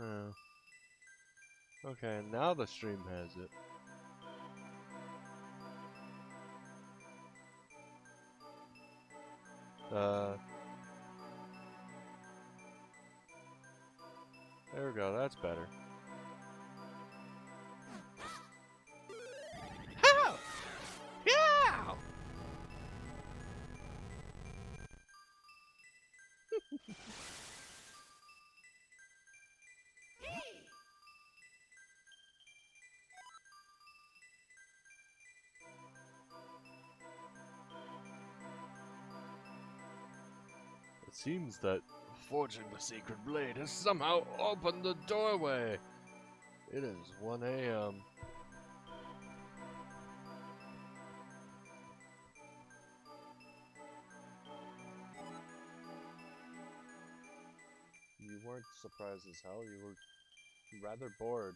Oh. Okay, now the stream has it. There we go, that's better. How? Yeah! It seems that forging the secret blade has somehow opened the doorway. It is 1 a.m. You weren't surprised as hell, you were rather bored.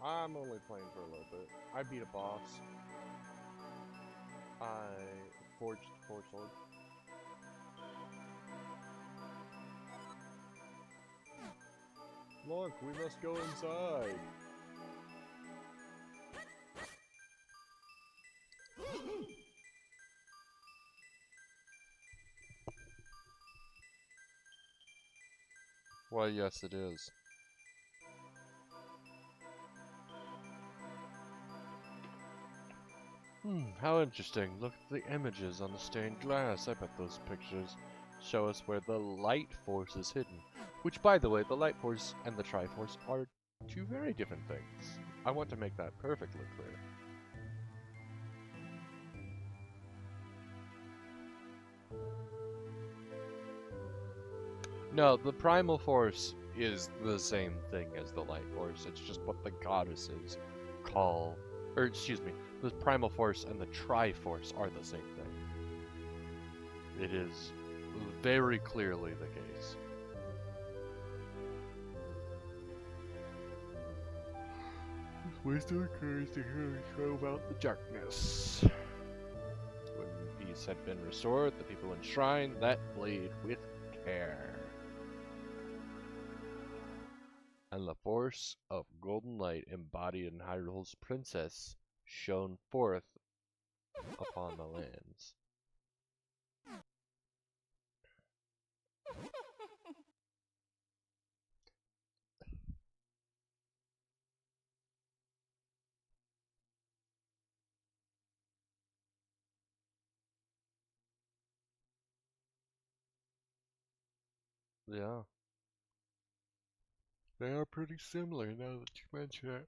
I'm only playing for a little bit. I beat a boss. I forged the Forge Sword. Look, we must go inside. Why, yes, it is. How interesting. Look at the images on the stained glass. I bet those pictures show us where the light force is hidden. Which, by the way, the light force and the Triforce are two very different things. I want to make that perfectly clear. No, the primal force is the same thing as the light force. It's just what the goddesses call, or excuse me, the primal force and the Triforce are the same thing. It is very clearly the case. Wisdom occurs to show about the darkness. When peace had been restored, the people enshrined that blade with care. And the force of golden light embodied in Hyrule's princess shone forth upon the lands. Yeah. They are pretty similar now that you mention it.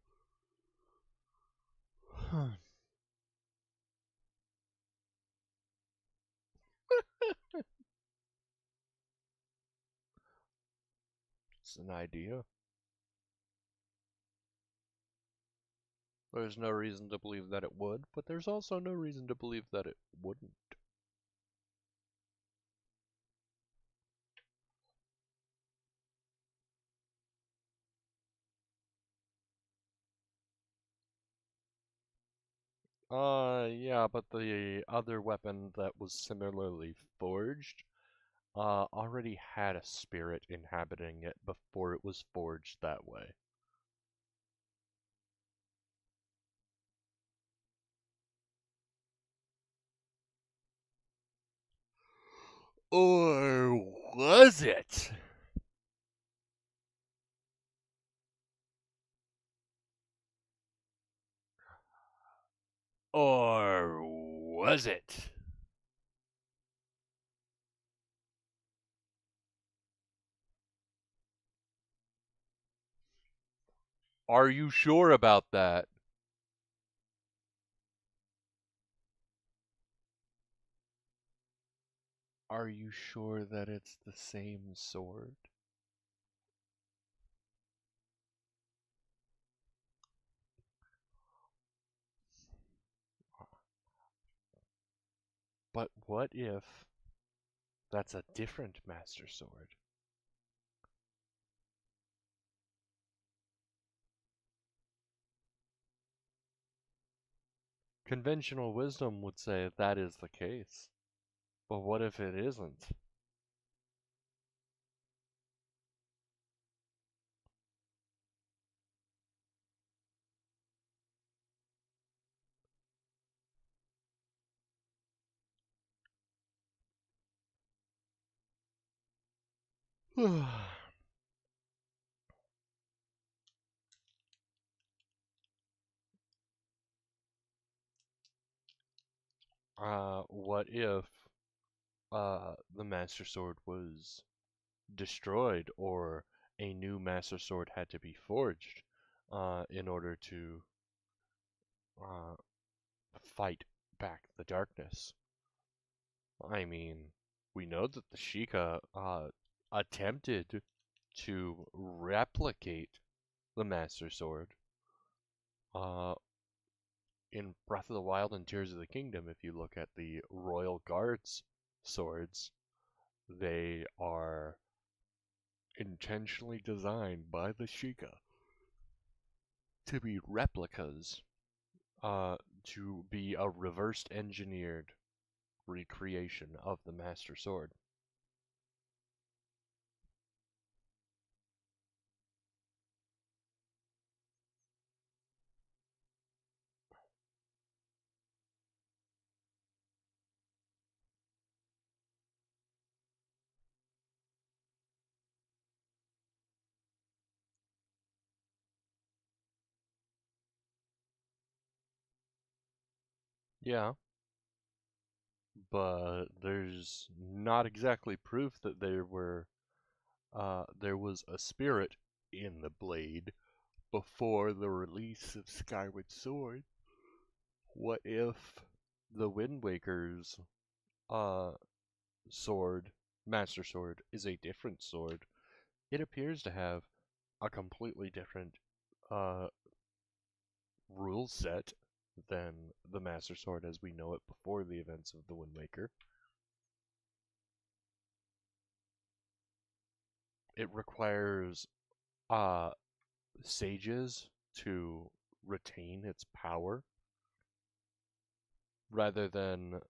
It's an idea. There's no reason to believe that it would, but there's also no reason to believe that it wouldn't. Yeah, but the other weapon that was similarly forged, already had a spirit inhabiting it before it was forged that way. Or was it? Or was it? Are you sure about that? Are you sure that it's the same sword? But what if that's a different Master Sword? Conventional wisdom would say that is the case. But what if it isn't? What if the Master Sword was destroyed or a new Master Sword had to be forged in order to uh, fight back the darkness? I mean, we know that the Sheikah attempted to replicate the Master Sword. In Breath of the Wild and Tears of the Kingdom, if you look at the Royal Guards swords, they are intentionally designed by the Sheikah to be replicas, to be a reversed engineered recreation of the Master Sword. Yeah, but there's not exactly proof that there was a spirit in the blade before the release of Skyward Sword. What if the Wind Waker's uh sword, Master Sword, is a different sword? It appears to have a completely different uh rule set than the Master Sword as we know it before the events of the Wind Waker. It requires uh sages to retain its power rather than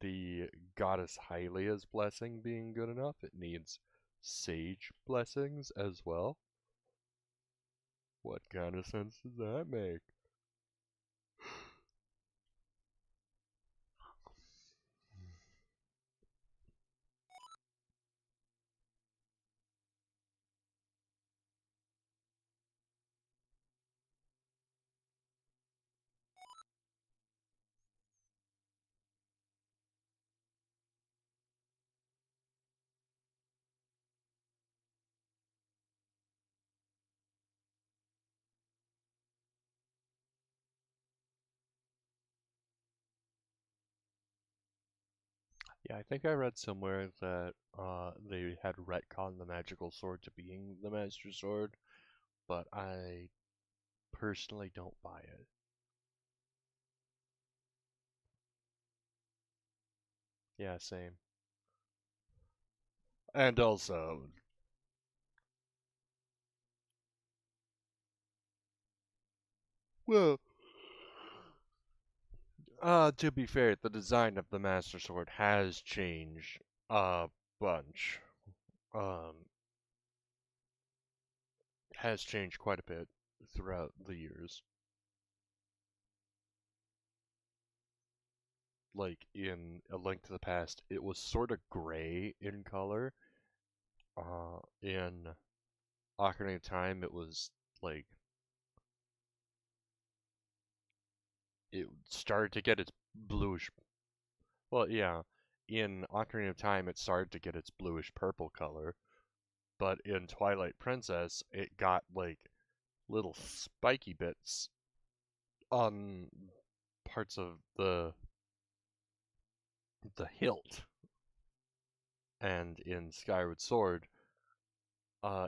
the goddess Hylia's blessing being good enough. It needs sage blessings as well. What kind of sense does that make? Yeah, I think I read somewhere that they had retconned the magical sword to being the Master Sword, but I personally don't buy it. Yeah, same. And also, well, to be fair, the design of the Master Sword has changed a bunch. Um, has changed quite a bit throughout the years. Like in A Link to the Past, it was sort of gray in color. In Ocarina of Time, it was like it started to get its bluish. Well, yeah, in Ocarina of Time, it started to get its bluish purple color, but in Twilight Princess, it got like little spiky bits on parts of the hilt, and in Skyward Sword,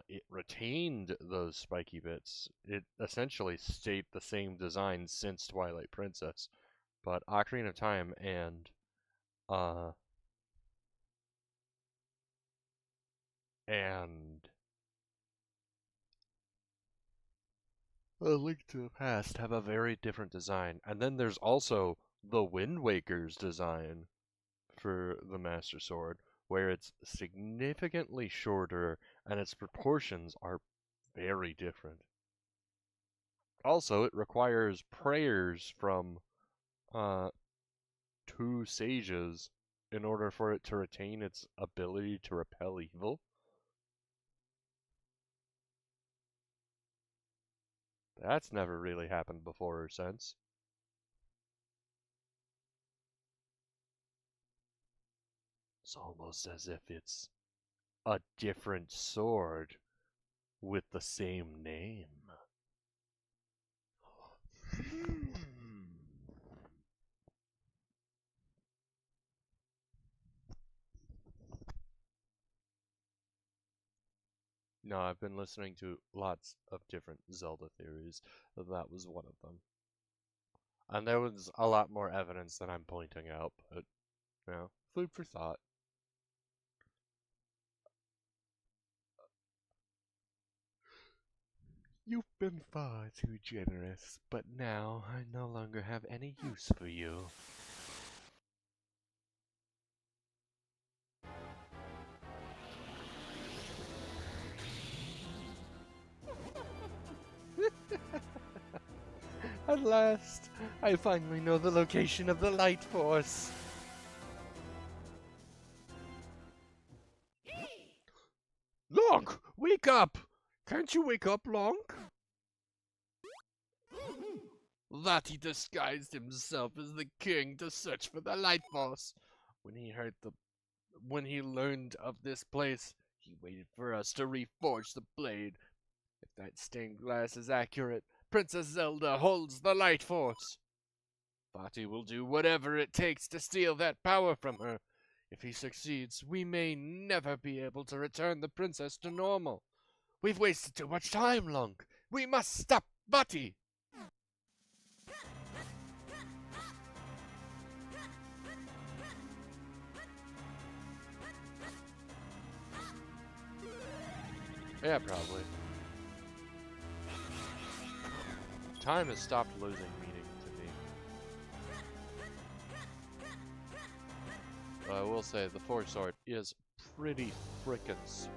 it retained those spiky bits. It essentially stayed the same design since Twilight Princess, but Ocarina of Time uh and A Link to the Past have a very different design. And then there's also the Wind Waker's design for the Master Sword, where it's significantly shorter and its proportions are very different. Also, it requires prayers from 2 sages in order for it to retain its ability to repel evil. That's never really happened before or since. It's almost as if it's a different sword with the same name. No, I've been listening to lots of different Zelda theories. That was one of them. And there was a lot more evidence than I'm pointing out, but, you know, food for thought. You've been far too generous, but now I no longer have any use for you. At last, I finally know the location of the Light Force. Lonk, wake up! Can't you wake up, Lonk? That he disguised himself as the king to search for the Light Force. When he learned of this place, he waited for us to reforge the blade. If that stained glass is accurate, Princess Zelda holds the Light Force. Vati will do whatever it takes to steal that power from her. If he succeeds, we may never be able to return the princess to normal. We've wasted too much time, Lunk. We must stop Vati. Yeah, probably. Time has stopped losing meaning to me. But I will say the Force art is pretty frickin' sweet.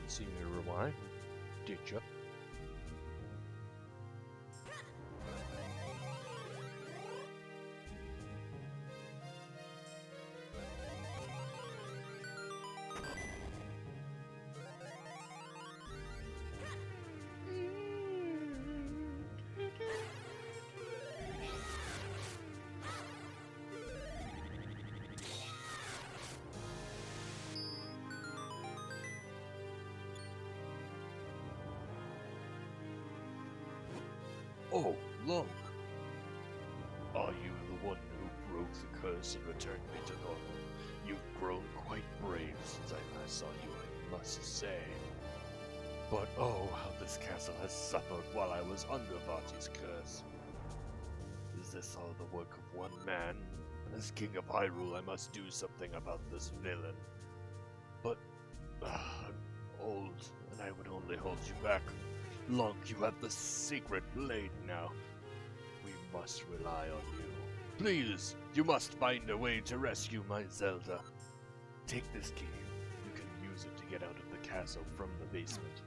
didn't see me rewind, did you? Oh, look! Are you the one who broke the curse and returned me to normal? You've grown quite brave since I last saw you, I must say. But oh, how this castle has suffered while I was under Vati's curse. Is this all the work of one man? As King of Hyrule, I must do something about this villain. But I'm old, and I would only hold you back. Lunk, you have the secret blade now. We must rely on you. Please, you must find a way to rescue my Zelda. Take this key. You can use it to get out of the castle from the basement.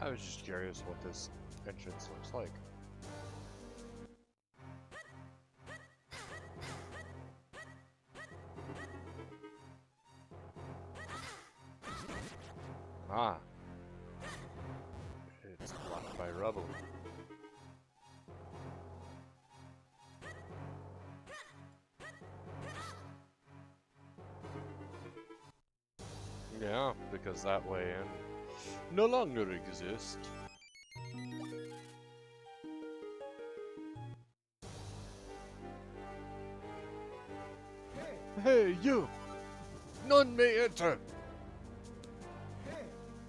I was just curious what this entrance looks like. Ah. It's blocked by rubble. Yeah, because that way in no longer exist. Hey, you! None may enter!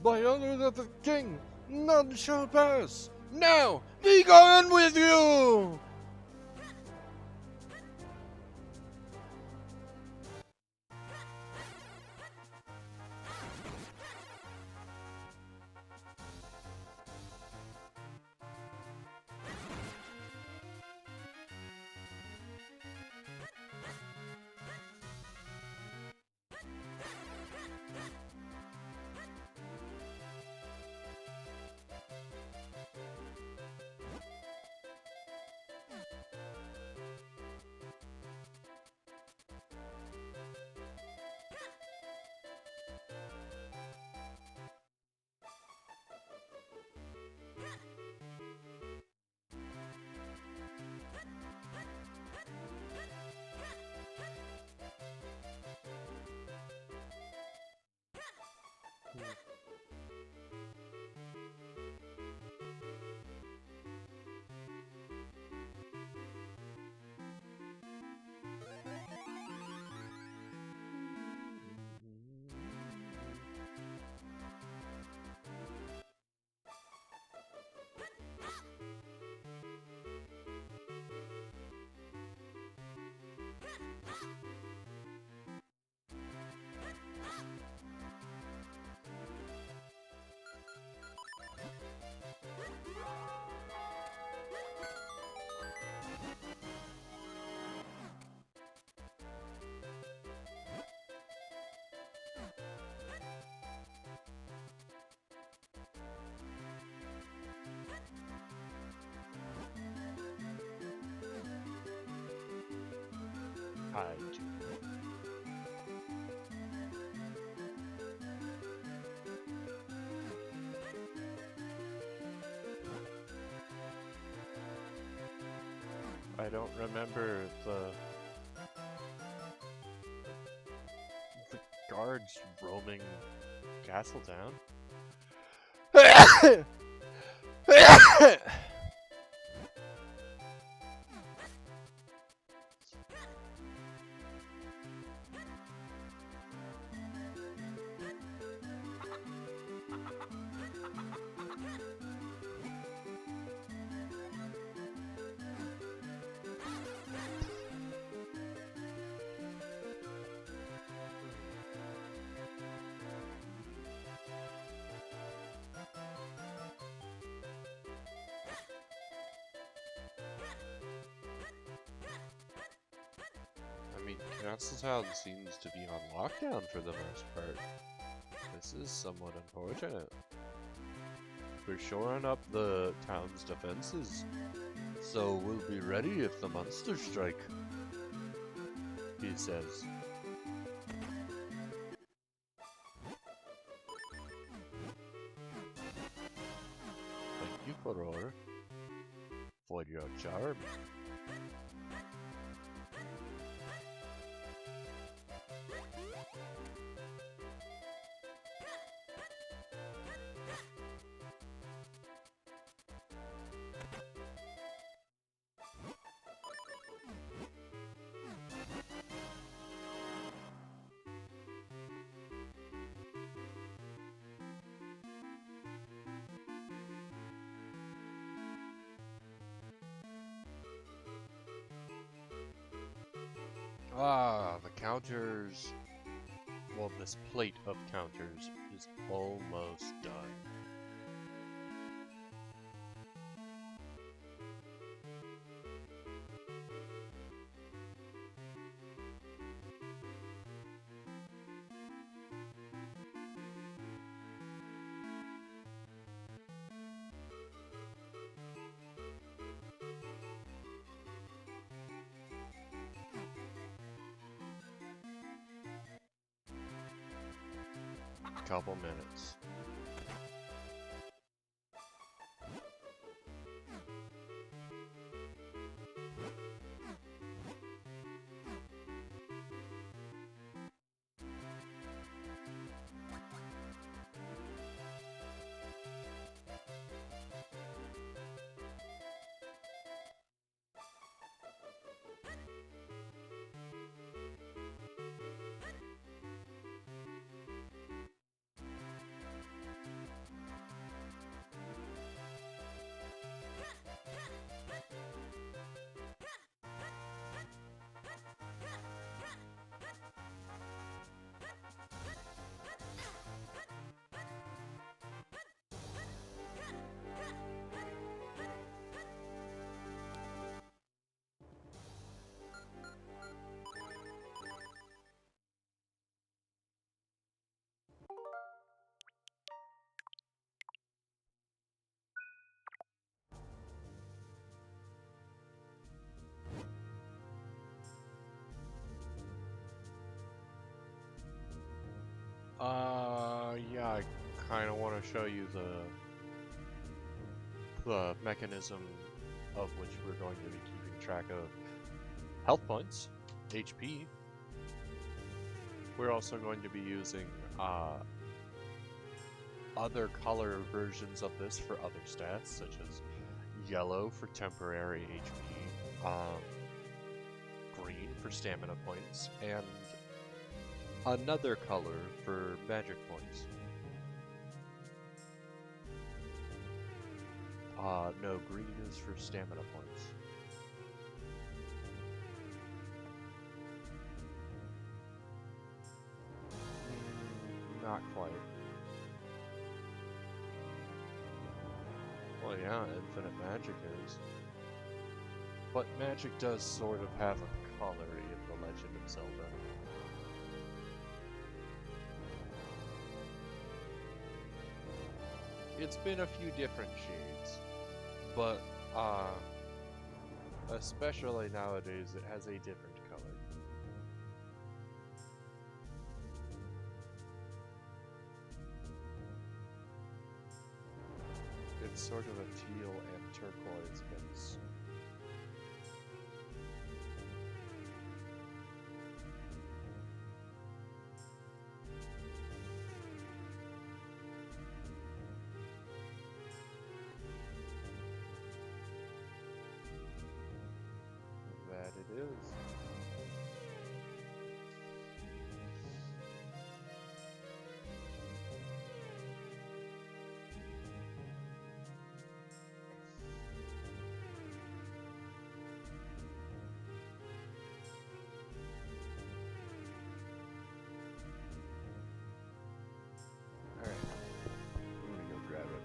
By honor of the king, none shall pass! Now, be gone with you! I do. I don't remember the guards roaming Castletown. I mean, Castletown seems to be on lockdown for the most part. This is somewhat unfortunate. We're shoring up the town's defenses, so we'll be ready if the monsters strike, he says. Thank you, Furore, for your charm. Ah, the counters. Well, this plate of counters is almost done. Couple minutes. Yeah, I kind of want to show you the mechanism of which we're going to be keeping track of health points, HP. We're also going to be using other color versions of this for other stats, such as yellow for temporary HP, green for stamina points, and another color for magic points. No, green is for stamina points. Not quite. Well, yeah, infinite magic is. But magic does sort of have a color in The Legend of Zelda. It's been a few different shades, but especially nowadays it has a different color. it's sort of a teal and turquoise mix. That it is. Alright. I'm gonna go grab it.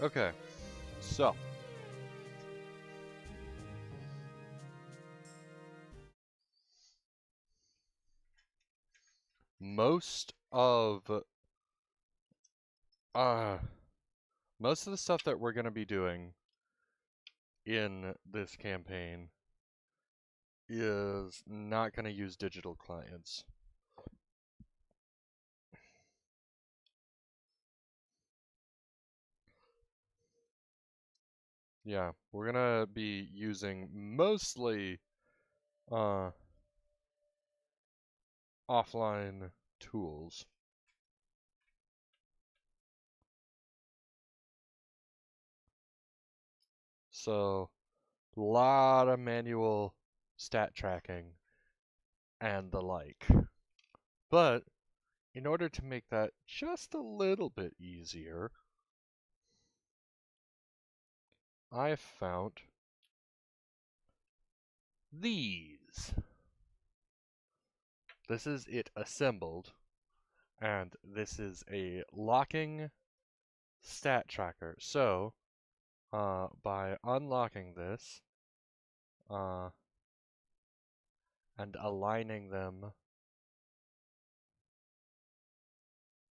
Okay, so most of uh most of the stuff that we're going to be doing in this campaign is not going to use digital clients. Yeah, we're going to be using mostly offline tools. So, a lot of manual stat tracking and the like. But in order to make that just a little bit easier, I found these. This is it assembled, and this is a locking stat tracker. So, by unlocking this, and aligning them,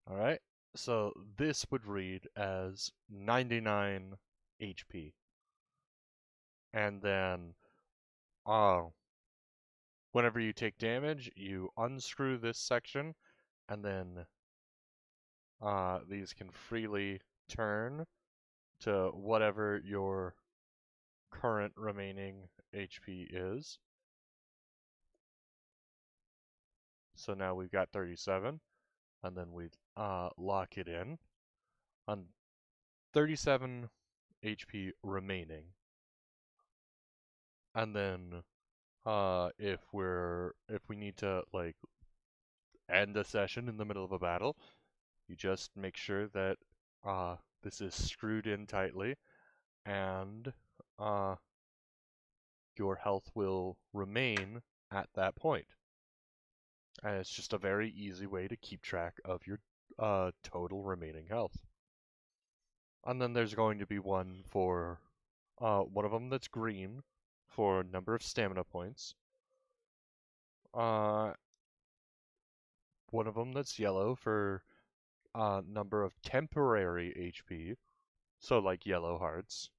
alright, so this would read as 99 HP. And then, whenever you take damage, you unscrew this section, and then these can freely turn to whatever your current remaining HP is. So now we've got 37, and then we lock it in. 37 HP remaining. And then if we need to like end a session in the middle of a battle, you just make sure that this is screwed in tightly, and your health will remain at that point. And it's just a very easy way to keep track of your total remaining health. And then there's going to be one for one of them that's green for number of stamina points. One of them that's yellow for number of temporary HP, so like yellow hearts.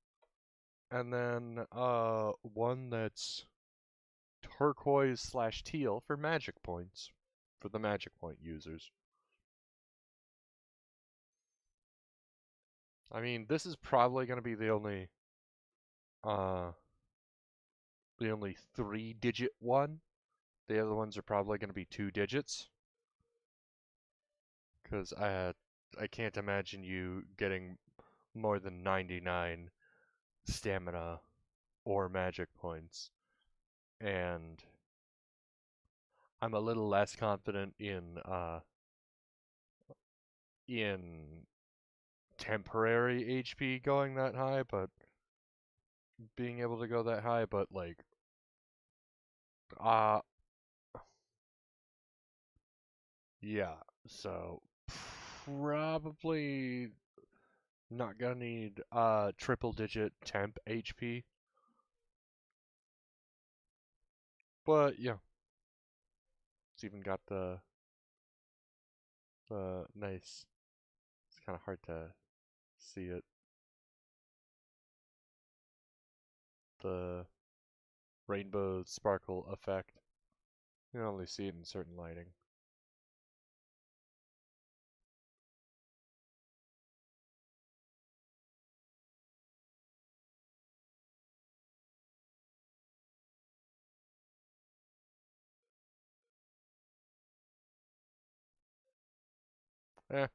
And then one that's turquoise/teal for magic points, for the magic point users. I mean, this is probably going to be the only 3-digit one. The other ones are probably going to be 2 digits. Because I can't imagine you getting more than 99 stamina or magic points. And I'm a little less confident in temporary HP going that high, but being able to go that high, but like yeah, so probably not gonna need triple digit temp HP. But yeah. It's even got the nice, it's kinda hard to see it. The rainbow sparkle effect. You can only see it in certain lighting.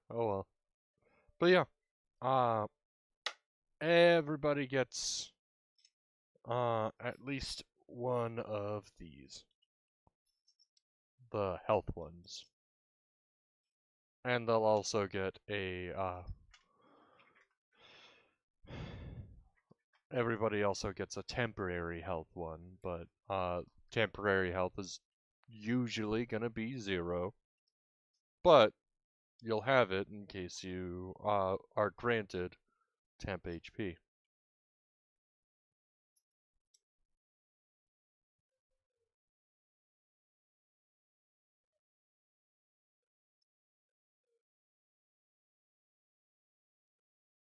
Oh well. But yeah, everybody gets at least one of these. The health ones. And they'll also get a everybody also gets a temporary health one, but temporary health is usually gonna be 0. But you'll have it in case you are granted temp HP.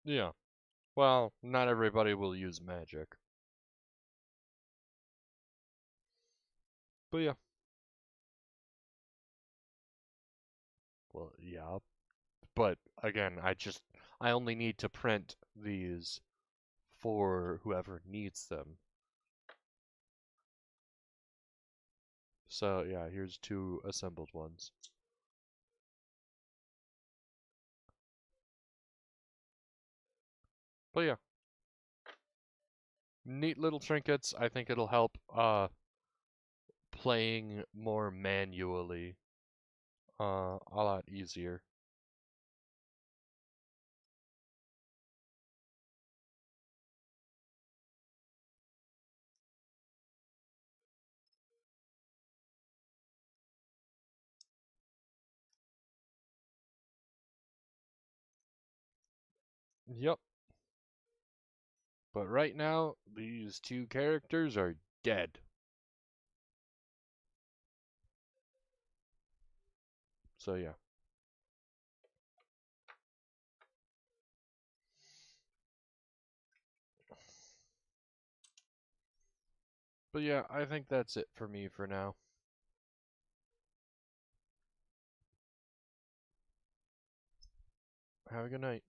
Yeah. Well, not everybody will use magic. But yeah. Well, yeah. But again, I only need to print these for whoever needs them. So yeah, here's 2 assembled ones. But yeah. Neat little trinkets. I think it'll help playing more manually a lot easier. Yep. But right now, these 2 characters are dead. So yeah. But yeah, I think that's it for me for now. Have a good night.